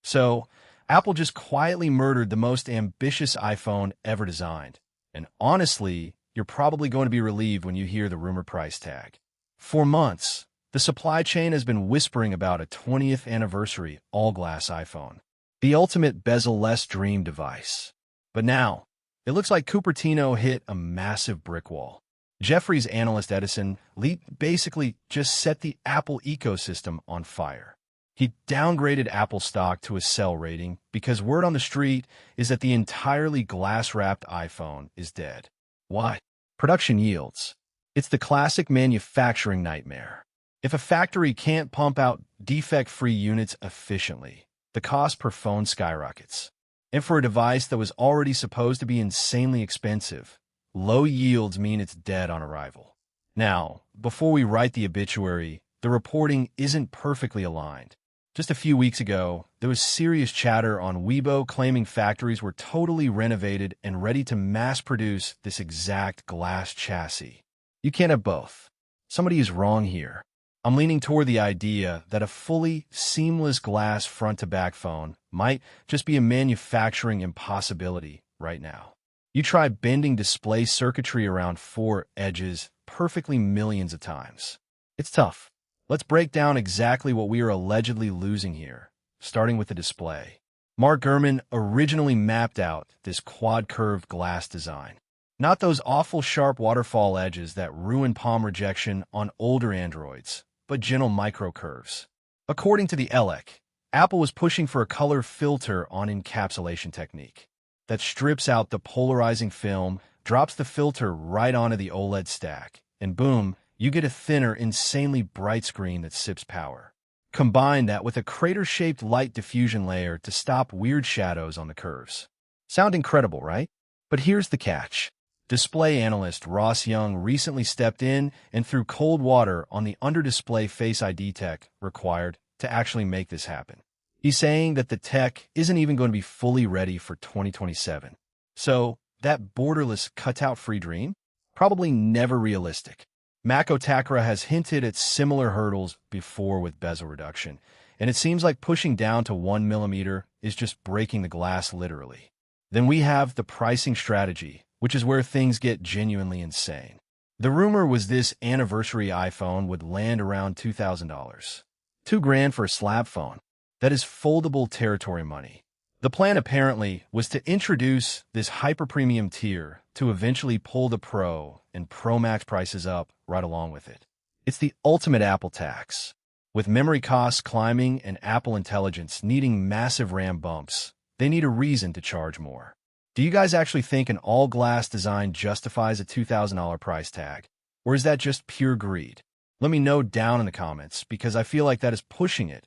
So, Apple just quietly murdered the most ambitious iPhone ever designed. And honestly, you're probably going to be relieved when you hear the rumored price tag. For months, the supply chain has been whispering about a 20th anniversary all-glass iPhone, the ultimate bezel-less dream device. But now, it looks like Cupertino hit a massive brick wall. Jefferies analyst Edison Lee basically just set the Apple ecosystem on fire. He downgraded Apple stock to a sell rating because word on the street is that the entirely glass-wrapped iPhone is dead. Why? Production yields. It's the classic manufacturing nightmare. If a factory can't pump out defect-free units efficiently, the cost per phone skyrockets. And for a device that was already supposed to be insanely expensive, low yields mean it's dead on arrival. Now, before we write the obituary, the reporting isn't perfectly aligned. Just a few weeks ago, there was serious chatter on Weibo claiming factories were totally renovated and ready to mass-produce this exact glass chassis. You can't have both. Somebody is wrong here. I'm leaning toward the idea that a fully seamless glass front-to-back phone might just be a manufacturing impossibility right now. You try bending display circuitry around four edges perfectly millions of times. It's tough. Let's break down exactly what we are allegedly losing here, starting with the display. Mark Gurman originally mapped out this quad-curved glass design. Not those awful sharp waterfall edges that ruin palm rejection on older Androids, but gentle micro-curves. According to the ELEC, Apple was pushing for a color filter on encapsulation technique that strips out the polarizing film, drops the filter right onto the OLED stack, and boom, you get a thinner, insanely bright screen that sips power. Combine that with a crater-shaped light diffusion layer to stop weird shadows on the curves. Sound incredible, right? But here's the catch. Display analyst Ross Young recently stepped in and threw cold water on the under-display Face ID tech required to actually make this happen. He's saying that the tech isn't even going to be fully ready for 2027. So, that borderless cutout-free dream? Probably never realistic. Mako Takara has hinted at similar hurdles before with bezel reduction, and it seems like pushing down to 1mm is just breaking the glass literally. Then we have the pricing strategy, which is where things get genuinely insane. The rumor was this anniversary iPhone would land around $2,000. $2,000 for a slab phone. That is foldable territory money. The plan apparently was to introduce this hyper-premium tier to eventually pull the Pro and Pro Max prices up right along with it. It's the ultimate Apple tax. With memory costs climbing and Apple Intelligence needing massive RAM bumps, they need a reason to charge more. Do you guys actually think an all-glass design justifies a $2,000 price tag? Or is that just pure greed? Let me know down in the comments, because I feel like that is pushing it,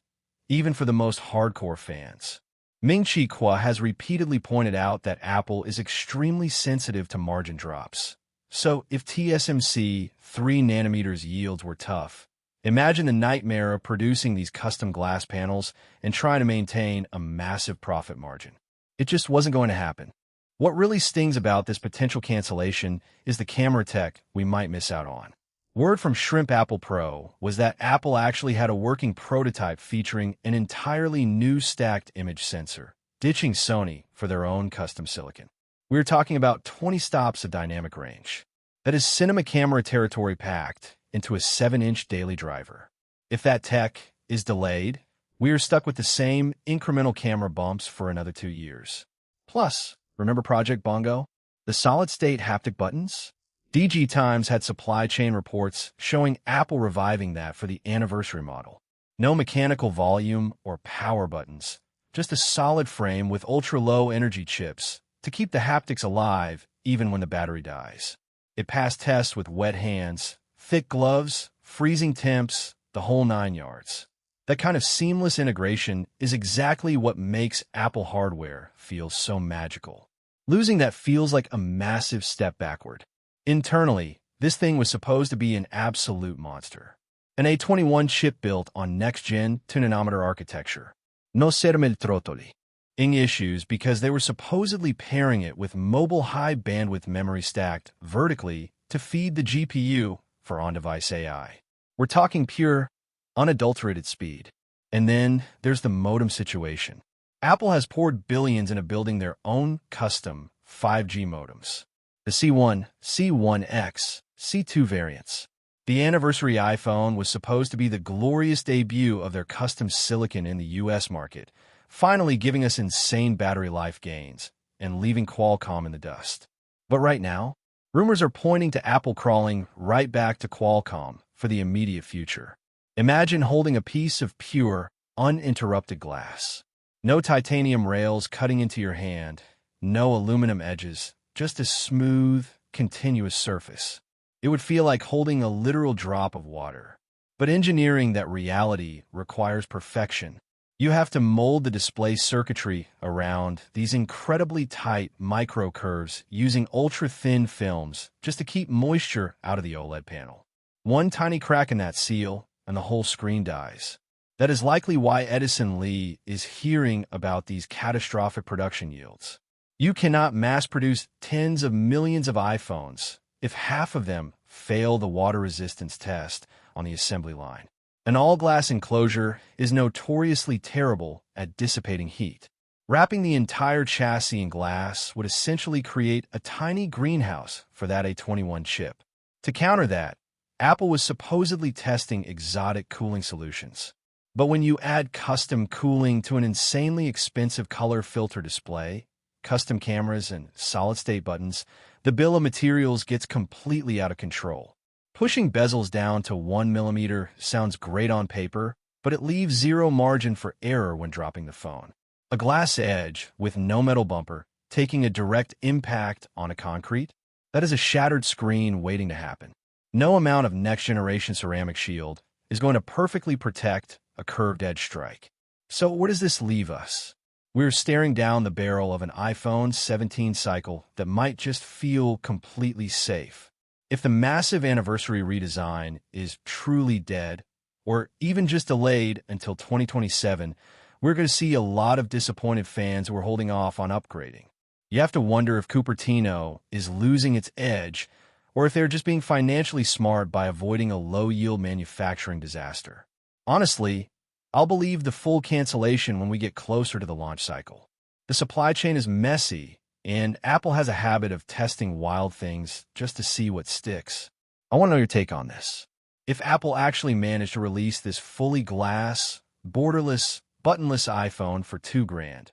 even for the most hardcore fans. Ming-Chi has repeatedly pointed out that Apple is extremely sensitive to margin drops. So if TSMC 3nm yields were tough, imagine the nightmare of producing these custom glass panels and trying to maintain a massive profit margin. It just wasn't going to happen. What really stings about this potential cancellation is the camera tech we might miss out on. Word from Shrimp Apple Pro was that Apple actually had a working prototype featuring an entirely new stacked image sensor, ditching Sony for their own custom silicon. We're talking about 20 stops of dynamic range. That is cinema camera territory packed into a 7-inch daily driver. If that tech is delayed, we are stuck with the same incremental camera bumps for another 2 years. Plus, remember Project Bongo? The solid-state haptic buttons? DG Times had supply chain reports showing Apple reviving that for the anniversary model. No mechanical volume or power buttons, just a solid frame with ultra-low energy chips to keep the haptics alive even when the battery dies. It passed tests with wet hands, thick gloves, freezing temps, the whole 9 yards. That kind of seamless integration is exactly what makes Apple hardware feel so magical. Losing that feels like a massive step backward. Internally, this thing was supposed to be an absolute monster. An A21 chip built on next-gen 2nm architecture. No serme il trotoli. Ing issues because they were supposedly pairing it with mobile high-bandwidth memory stacked vertically to feed the GPU for on-device AI. We're talking pure, unadulterated speed. And then there's the modem situation. Apple has poured billions into building their own custom 5G modems. The C1, C1X, C2 variants. The anniversary iPhone was supposed to be the glorious debut of their custom silicon in the US market, finally giving us insane battery life gains and leaving Qualcomm in the dust. But right now, rumors are pointing to Apple crawling right back to Qualcomm for the immediate future. Imagine holding a piece of pure, uninterrupted glass. No titanium rails cutting into your hand, no aluminum edges, just a smooth, continuous surface. It would feel like holding a literal drop of water. But engineering that reality requires perfection. You have to mold the display circuitry around these incredibly tight microcurves using ultra-thin films just to keep moisture out of the OLED panel. One tiny crack in that seal, and the whole screen dies. That is likely why Edison Lee is hearing about these catastrophic production yields. You cannot mass-produce tens of millions of iPhones if half of them fail the water resistance test on the assembly line. An all-glass enclosure is notoriously terrible at dissipating heat. Wrapping the entire chassis in glass would essentially create a tiny greenhouse for that A21 chip. To counter that, Apple was supposedly testing exotic cooling solutions. But when you add custom cooling to an insanely expensive color filter display, custom cameras, and solid-state buttons, the bill of materials gets completely out of control. Pushing bezels down to 1 millimeter sounds great on paper, but it leaves zero margin for error when dropping the phone. A glass edge with no metal bumper taking a direct impact on a concrete, that is a shattered screen waiting to happen. No amount of next-generation ceramic shield is going to perfectly protect a curved edge strike. So where does this leave us? We're staring down the barrel of an iPhone 17 cycle that might just feel completely safe. If the massive anniversary redesign is truly dead, or even just delayed until 2027, we're going to see a lot of disappointed fans who are holding off on upgrading. You have to wonder if Cupertino is losing its edge, or if they're just being financially smart by avoiding a low-yield manufacturing disaster. Honestly, I'll believe the full cancellation when we get closer to the launch cycle. The supply chain is messy, and Apple has a habit of testing wild things just to see what sticks. I want to know your take on this. If Apple actually managed to release this fully glass, borderless, buttonless iPhone for $2,000,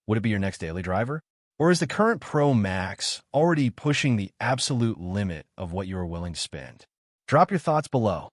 would it be your next daily driver? Or is the current Pro Max already pushing the absolute limit of what you are willing to spend? Drop your thoughts below.